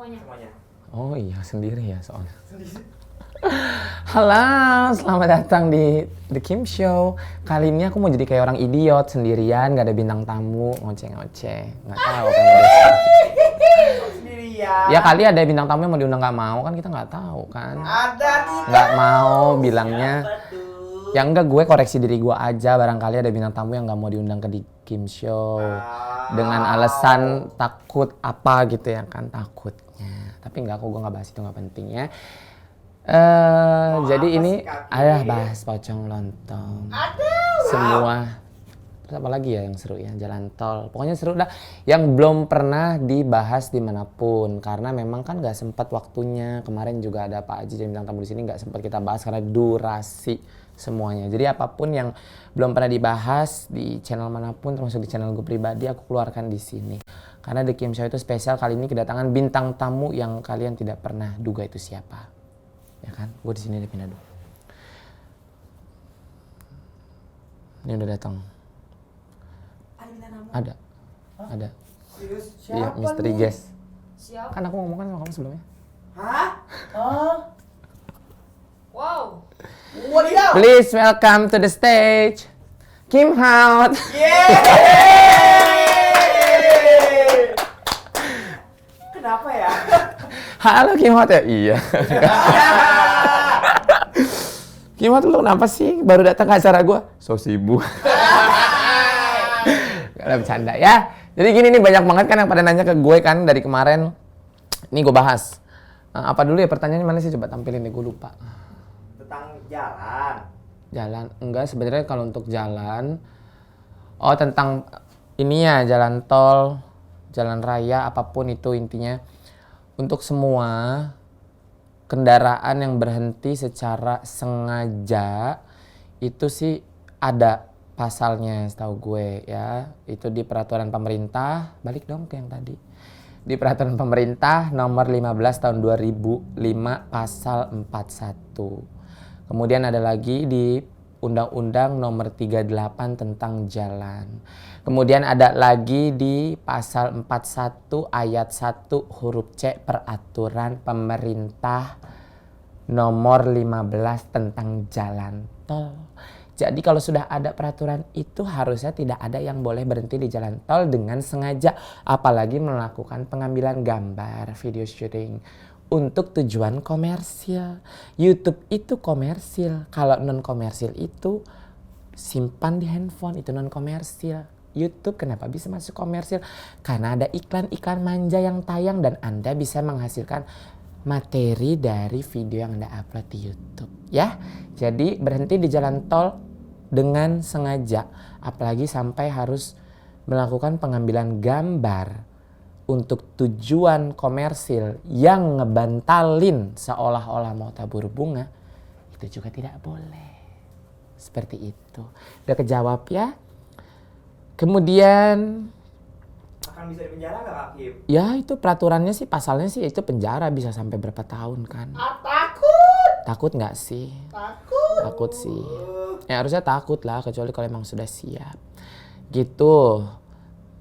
Semuanya. Oh iya, sendiri ya soalnya. Halo, selamat datang di The Kim Show. Kali ini aku mau jadi kayak orang idiot, sendirian, gak ada bintang tamu, ngoceh-ngoceh. Gak tahu kan Sendirian. ya kali ada bintang tamu yang mau diundang gak mau, kan kita gak tahu kan. Ada nih. Gak mau bilangnya. Siapa tuh? Ya enggak, gue koreksi diri gue aja, barangkali ada bintang tamu yang gak mau diundang ke The Kim Show. Dengan alasan takut apa gitu ya kan, takutnya. Tapi enggak, gue gak bahas itu, gak penting ya. Jadi ini ada bahas pocong lontong. Semua. Terus apa lagi ya yang seru ya? Jalan tol. Pokoknya seru dah. Yang belum pernah dibahas dimanapun. Karena memang kan gak sempat waktunya. Kemarin juga ada Pak Aji yang bilang tamu di sini gak sempat kita bahas karena durasi semuanya. Jadi apapun yang belum pernah dibahas di channel manapun, termasuk di channel gue pribadi, aku keluarkan di sini. Karena The Kim Show itu spesial, kali ini kedatangan bintang tamu yang kalian tidak pernah duga itu siapa. Ya kan? Gue di sini pindah dulu. Ini udah datang. Ada. Ada. Serius? Iya, Siapa mystery nih? guest. Siap. Kan aku ngomong kan sama kamu sebelumnya. Hah? Oh. Wow. Wadidaw. Please welcome to the stage, Kim Hao. Yeay. Kenapa ya? Halo Kim Hao ya? Iya. Kim Hao, lu kenapa sih baru datang ke acara gue? So sibuk. Gak ada bercanda ya. Jadi gini nih, banyak banget kan yang pada nanya ke gue kan dari kemarin. Ini gue bahas. Apa dulu ya pertanyaannya, mana sih, coba tampilin deh, gue lupa. Tentang jalan. Jalan, enggak sebenarnya kalau untuk jalan. Oh, tentang ini ya, jalan tol, jalan raya, apapun itu intinya. Untuk semua kendaraan yang berhenti secara sengaja itu sih ada pasalnya setahu gue ya. Itu di peraturan pemerintah, balik dong ke yang tadi. Di peraturan pemerintah nomor 15 tahun 2005 pasal 41. Kemudian ada lagi di Undang-Undang nomor 38 tentang jalan. Kemudian ada lagi di pasal 41 ayat 1 huruf C peraturan pemerintah nomor 15 tentang jalan tol. Jadi kalau sudah ada peraturan itu harusnya tidak ada yang boleh berhenti di jalan tol dengan sengaja. Apalagi melakukan pengambilan gambar, video shooting untuk tujuan komersil. YouTube itu komersil. Kalau non komersil itu simpan di handphone, itu non komersil. YouTube kenapa bisa masuk komersil? Karena ada iklan-iklan manja yang tayang dan Anda bisa menghasilkan materi dari video yang Anda upload di YouTube ya. Jadi berhenti di jalan tol dengan sengaja, apalagi sampai harus melakukan pengambilan gambar untuk tujuan komersil yang ngebantalin seolah-olah mau tabur bunga, itu juga tidak boleh. Seperti itu. Udah kejawab ya? Kemudian Akan bisa dipenjara nggak Kak Kim? ya itu peraturannya sih, pasalnya sih itu penjara bisa sampai berapa tahun kan. Takut. Takut nggak sih? Takut. Takut sih. Ya harusnya takut lah, kecuali kalau emang sudah siap. Gitu.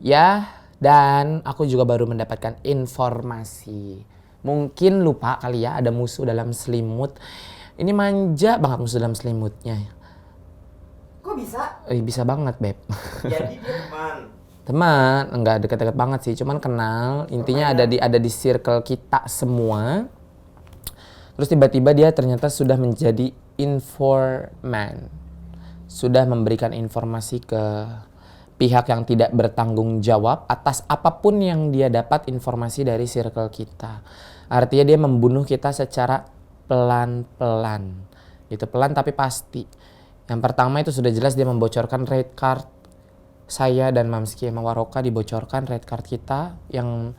Ya, dan aku juga baru mendapatkan informasi. Mungkin lupa kali ya, ada musuh dalam selimut. Ini manja banget musuh dalam selimutnya. Kok bisa? Bisa banget, Beb. Jadi dia teman. Teman, enggak deket-deket banget sih, cuman kenal. Intinya ada di circle kita semua. Terus tiba-tiba dia ternyata sudah menjadi informan. Sudah memberikan informasi ke pihak yang tidak bertanggung jawab atas apapun yang dia dapat informasi dari circle kita. Artinya dia membunuh kita secara pelan-pelan. Gitu, pelan tapi pasti. Yang pertama itu sudah jelas dia membocorkan red card. Saya dan Mamski Emma Waroka dibocorkan red card kita yang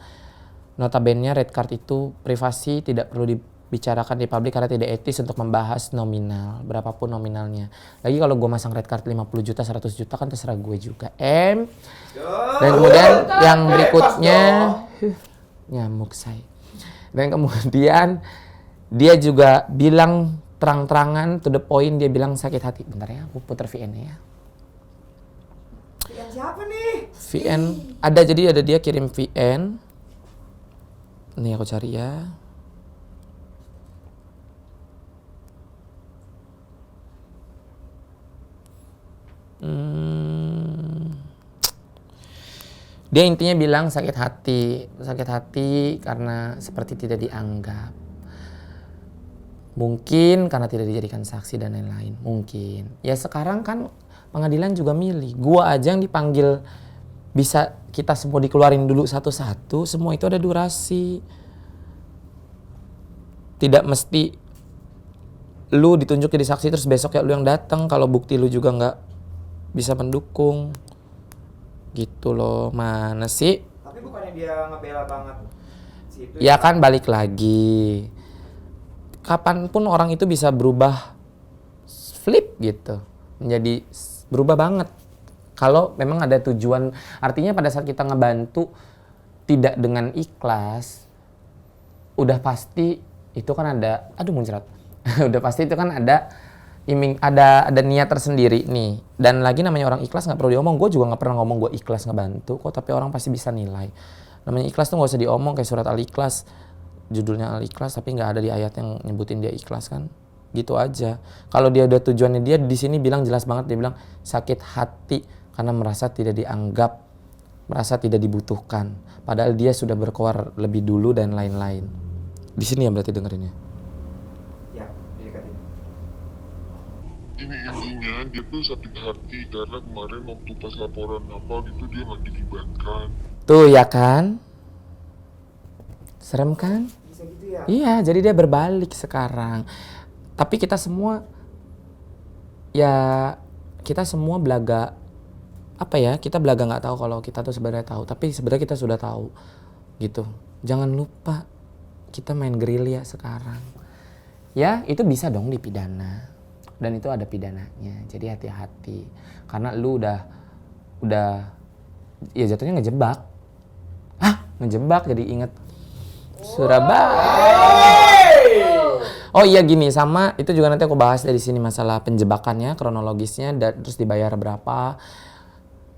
notabene red card itu privasi, tidak perlu dibicarakan di publik karena tidak etis untuk membahas nominal, berapapun nominalnya. Lagi kalau gue masang red card 50 juta, 100 juta kan terserah gue juga. Dan kemudian yang berikutnya, nyamuk saya. Dan kemudian dia juga bilang terang-terangan, to the point, dia bilang sakit hati. Bentar ya, aku putar VN-nya ya. VN siapa nih? VN, ada, jadi ada dia kirim VN. Nih aku cari ya. Dia intinya bilang sakit hati karena seperti tidak dianggap. Mungkin karena tidak dijadikan saksi dan lain-lain. Mungkin. Ya sekarang kan pengadilan juga milih. Gua aja yang dipanggil bisa kita semua dikeluarin dulu satu-satu. Semua itu ada durasi. Tidak mesti lu ditunjuk jadi saksi terus besok ya lu yang datang kalau bukti lu juga nggak bisa mendukung. Gitu loh, mana sih? Tapi bukannya dia ngebela banget si itu Ya kan balik lagi. Kapanpun orang itu bisa berubah flip gitu. Menjadi berubah banget. Kalau memang ada tujuan, artinya pada saat kita ngebantu tidak dengan ikhlas, udah pasti itu kan ada, aduh muncrat. Udah pasti itu kan ada ada niat tersendiri nih. Dan lagi namanya orang ikhlas nggak perlu diomong. Gue juga nggak pernah ngomong gue ikhlas ngebantu kok, tapi orang pasti bisa nilai. Namanya ikhlas tuh nggak usah diomong, kayak surat Al-Ikhlas, judulnya Al-Ikhlas tapi nggak ada di ayat yang nyebutin dia ikhlas kan. Gitu aja. Kalau dia udah tujuannya, dia di sini bilang jelas banget, dia bilang sakit hati karena merasa tidak dianggap, merasa tidak dibutuhkan. Padahal dia sudah berkoar lebih dulu dan lain-lain. Di sini ya berarti dengerinnya. Ya, didekatin. Ini intinya dia tuh sakit hati karena kemarin waktu pas laporan apa gitu dia nggak dilibatkan. Tuh ya kan? Serem kan? Bisa gitu ya? Iya, jadi dia berbalik sekarang. Tapi kita semua, ya kita semua belaga, apa ya, kita belaga nggak tahu kalau kita tuh sebenarnya tahu. Tapi sebenarnya kita sudah tahu, gitu. Jangan lupa, kita main gerilya sekarang. Ya, itu bisa dong dipidana. Dan itu ada pidananya, jadi hati-hati. Karena lu udah, ya jatuhnya ngejebak. Ngejebak jadi inget Surabaya. Oh iya gini, sama itu juga nanti aku bahas dari sini masalah penjebakannya, kronologisnya, terus dibayar berapa,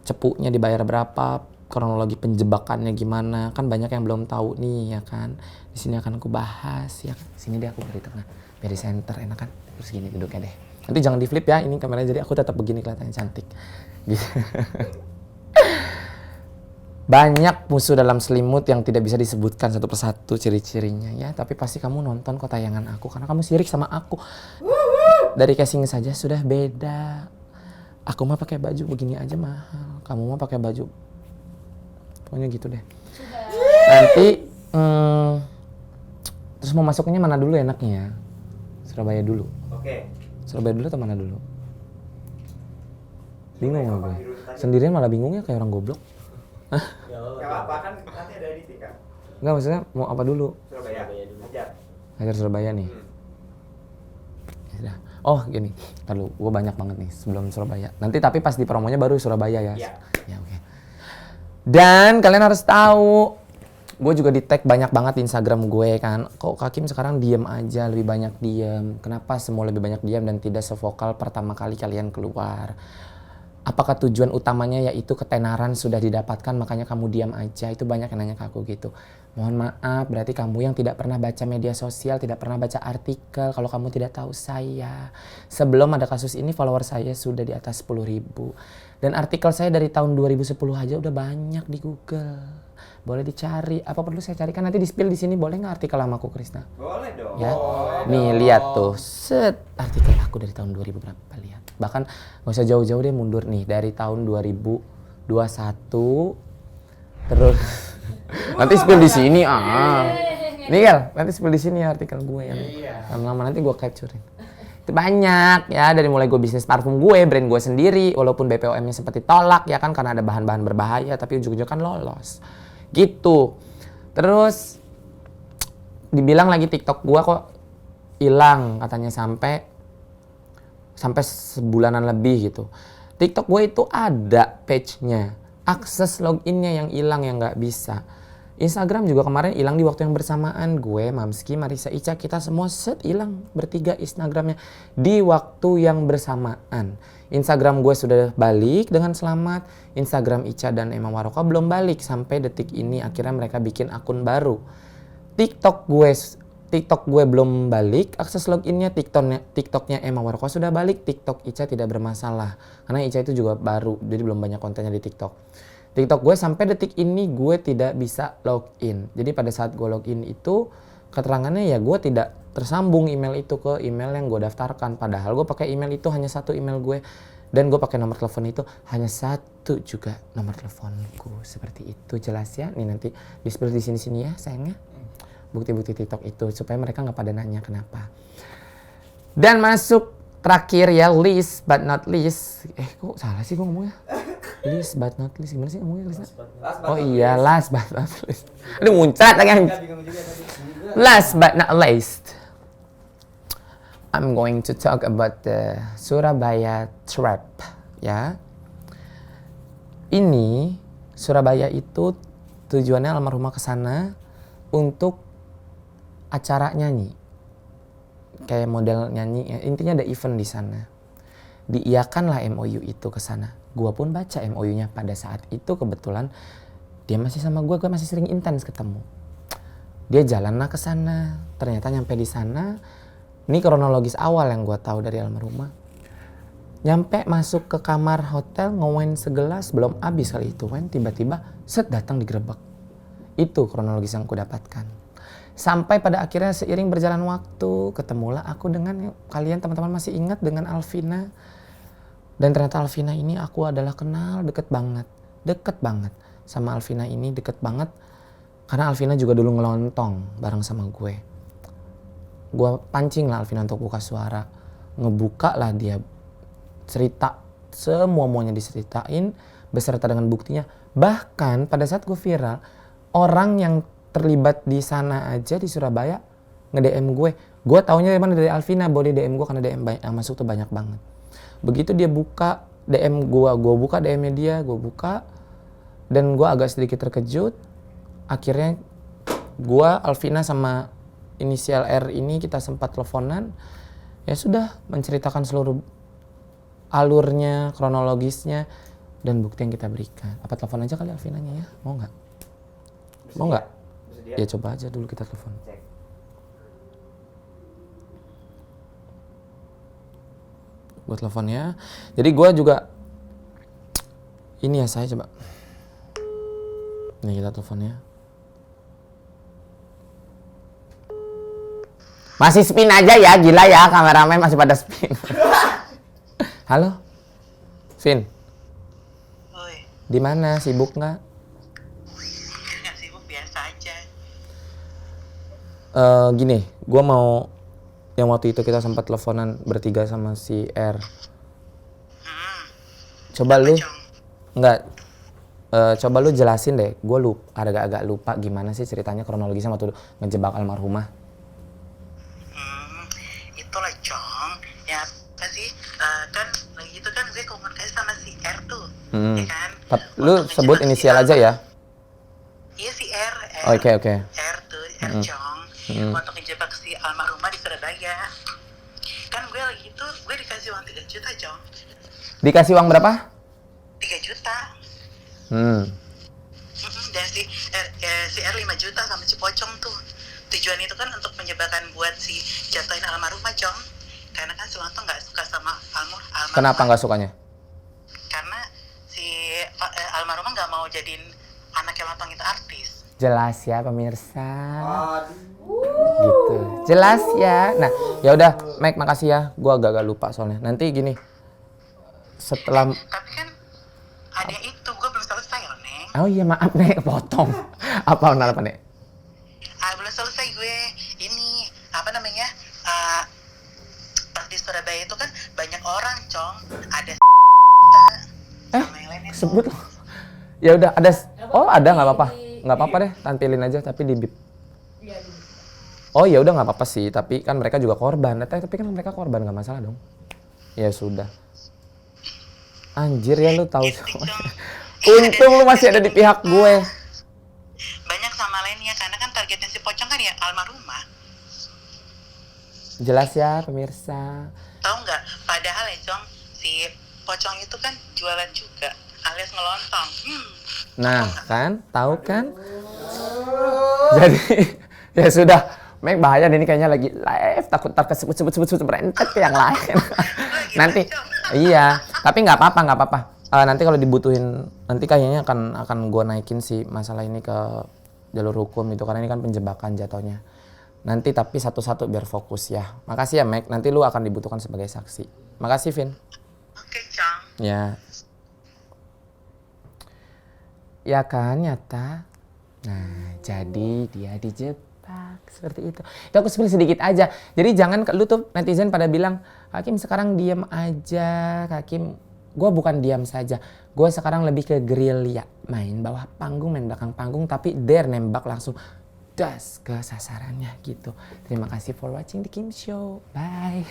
cepunya dibayar berapa, kronologi penjebakannya gimana, kan banyak yang belum tahu nih ya kan. Di sini akan aku bahas ya kan. Sini deh aku dari tengah, biar di center enak kan. Terus gini duduknya deh. Nanti jangan di flip ya, ini kameranya jadi aku tetap begini kelihatannya cantik. Gitu. Banyak musuh dalam selimut yang tidak bisa disebutkan satu persatu ciri-cirinya ya, tapi pasti kamu nonton kok tayangan aku karena kamu sirik sama aku. Dari casing saja sudah beda. Aku mah pakai baju begini aja mahal, kamu mah pakai baju pokoknya gitu deh. Nanti terus mau masuknya mana dulu enaknya? Surabaya dulu. Oke. Surabaya dulu atau mana dulu? Bingung ya gue. Sendirian malah bingungnya kayak orang goblok. Gak apa-apa kan nanti ada editing kan? Enggak, maksudnya mau apa dulu? Surabaya. Ajar. Ngajar Surabaya nih. Ya sudah. Oh gini, ntar lu, gue banyak banget nih sebelum Surabaya. Nanti tapi pas di promonya baru Surabaya ya. Iya. Ya oke. Dan kalian harus tahu, gue juga di tag banyak banget di Instagram gue kan. Kok Kakim sekarang diem aja, lebih banyak diem. Kenapa semua lebih banyak diem dan tidak sevokal pertama kali kalian keluar? Apakah tujuan utamanya yaitu ketenaran sudah didapatkan makanya kamu diam aja? Itu banyak yang nanya ke aku gitu. Mohon maaf, berarti kamu yang tidak pernah baca media sosial, tidak pernah baca artikel. Kalau kamu tidak tahu saya, sebelum ada kasus ini follower saya sudah di atas 10.000. Dan artikel saya dari tahun 2010 aja udah banyak di Google. Boleh dicari. Apa perlu saya carikan nanti di spill di sini, boleh nggak artikel sama aku Krisna? Boleh dong. Ya. Nih lihat tuh, set artikel aku dari tahun 2000 berapa, lihat. Bahkan nggak usah jauh-jauh deh, mundur nih dari tahun 2021 terus nanti spill di sini nih Gal, nanti spill di sini artikel gue yang lama-lama nanti gue capturein. Itu banyak ya, dari mulai gue bisnis parfum gue, brand gue sendiri, walaupun BPOM-nya sempat ditolak ya kan karena ada bahan-bahan berbahaya, tapi ujung-ujungnya kan lolos gitu. Terus dibilang lagi TikTok gue kok hilang katanya sampai sebulanan lebih gitu. TikTok gue itu ada page-nya, akses loginnya yang hilang, yang nggak bisa. Instagram juga kemarin hilang di waktu yang bersamaan. Gue, Mamski, Marisa, Ica, kita semua hilang bertiga Instagramnya di waktu yang bersamaan. Instagram gue sudah balik dengan selamat. Instagram Ica dan Emma Waroka belum balik sampai detik ini. Akhirnya mereka bikin akun baru. TikTok gue belum balik, akses loginnya TikToknya Emma Warko sudah balik, TikTok Ica tidak bermasalah. Karena Ica itu juga baru, jadi belum banyak kontennya di TikTok. TikTok gue sampai detik ini gue tidak bisa login. Jadi pada saat gue login itu keterangannya ya gue tidak tersambung email itu ke email yang gue daftarkan. Padahal gue pakai email itu hanya satu email gue. Dan gue pakai nomor telepon itu hanya satu juga nomor teleponku. Seperti itu, jelas ya. Nih nanti di-spill di sini-sini ya sayangnya. Bukti-bukti TikTok itu supaya mereka nggak pada nanya kenapa. Dan masuk terakhir ya, least but not least. Kok salah sih gue ngomongnya? Least but not least, gimana sih ngomongnya Lisa? Oh iya, last but not least. Aduh muncrat lagi. Last but not least, I'm going to talk about the Surabaya trap, ya. Ini Surabaya itu tujuannya almarhumah ke sana untuk acara nyanyi, kayak model nyanyi, intinya ada event di sana. Diiyakanlah MOU itu ke sana. Gua pun baca MOU-nya pada saat itu kebetulan dia masih sama gue masih sering intens ketemu. Dia jalanlah ke sana, ternyata nyampe di sana. Ini kronologis awal yang gua tahu dari almarhumah. Nyampe masuk ke kamar hotel ngewen segelas belum habis kali itu wen, tiba-tiba set datang digerebek. Itu kronologis yang ku dapatkan. Sampai pada akhirnya seiring berjalan waktu, ketemulah aku dengan kalian teman-teman masih ingat dengan Alvina. Dan ternyata Alvina ini aku adalah kenal deket banget sama Alvina ini, deket banget. Karena Alvina juga dulu ngelontong bareng sama gue. Gue pancing lah Alvina untuk buka suara. Ngebuka lah dia cerita, semua-muanya diseritain beserta dengan buktinya. Bahkan pada saat gue viral, orang yang terlibat di sana aja di Surabaya nge-DM gue. Gue taunya emang dari Alvina, boleh DM gue karena DM yang masuk tuh banyak banget. Begitu dia buka DM gue buka DM-nya dia, gue buka. Dan gue agak sedikit terkejut. Akhirnya gue, Alvina sama inisial R ini kita sempat teleponan. Ya sudah, menceritakan seluruh alurnya, kronologisnya, dan bukti yang kita berikan. Apa telepon aja kali Alvinanya ya? Mau nggak? Mau nggak? Ya coba aja dulu kita telepon. Gue telepon ya. Jadi gue juga ini ya saya coba. Nih kita telepon ya. Masih spin aja ya, gila ya kameramen masih pada spin. Halo, Vin. Oi, Di mana? Sibuk nggak? nggak sibuk biasa aja. Gini, gue mau yang waktu itu kita sempat teleponan bertiga sama si R. Coba lu, Cong? nggak? Coba lu jelasin deh. Gue agak-agak lupa gimana sih ceritanya kronologisnya waktu ngejebak almarhumah. Itulah Cong. Ya apa sih? Kan lagi itu kan gue komunikasi sama si R tuh, ya kan? Lu Untuk sebut ngejebak si inisial aja ya. Iya si R. Oke. R tuh, R Cong. Untuk ngejebak si almarhumah di Surabaya. Kan gue lagi itu, gue dikasih uang 3 juta Cong. Dikasih uang berapa? 3 juta. Dan si R 5 juta sama si Pocong tuh. Tujuan itu kan untuk penjebakan buat si jatuhin almarhumah Cong. Karena kan si Lontong nggak suka sama almarhumah. Kenapa nggak sukanya? Karena si almarhumah nggak mau jadiin anaknya Lontong itu artis. Jelas ya pemirsa. Gitu. Jelas ya. Nah, ya udah, Mike makasih ya. Gua agak lupa soalnya. Nanti gini. Setelah Tapi kan ada itu, gue belum selesai loh, Nek. Oh iya maaf Nek, potong. Apa Nek? Belum selesai gue. Ini, apa namanya, pas di Surabaya itu kan banyak orang, Cong. Ada sama yang lainnya tuh. Sebut loh. Ya udah ada. Oh ada nggak apa-apa. Nggak apa-apa deh, tampilin aja tapi di bip. Oh ya udah nggak apa-apa sih, tapi kan mereka juga korban. Tapi kan mereka korban nggak masalah dong. Ya sudah. Anjir ya lu tahu semua. Untung lu masih ada di pihak gue. Banyak sama lainnya, karena kan targetnya si Pocong kan ya almarhumah. Jelas ya pemirsa. Tahu nggak? Padahal ya, Cong, si Pocong itu kan jualan juga, alias ngelontong. Nah kan, tahu kan? Ya sudah, Meg bahaya nih, ini kayaknya lagi live, takut ntar kesebut-sebut berentet ke yang lain. Nanti, iya, tapi nggak apa-apa. Nanti kalau dibutuhin, nanti kayaknya akan gue naikin sih masalah ini ke jalur hukum itu, karena ini kan penjebakan jatuhnya. Nanti tapi satu-satu biar fokus ya. Makasih ya Meg, nanti lu akan dibutuhkan sebagai saksi. Makasih Vin. Oke, Cong. Ya. Ya kan, nyata. Nah, jadi dia dijebak seperti itu. Itu aku spill sedikit aja. Jadi jangan lu tuh netizen pada bilang, Hakim sekarang diam aja. Hakim, gue bukan diam saja. Gue sekarang lebih ke gerilya. Main bawah panggung, main belakang panggung. Tapi dare nembak langsung das ke sasarannya gitu. Terima kasih for watching The Kim Show. Bye.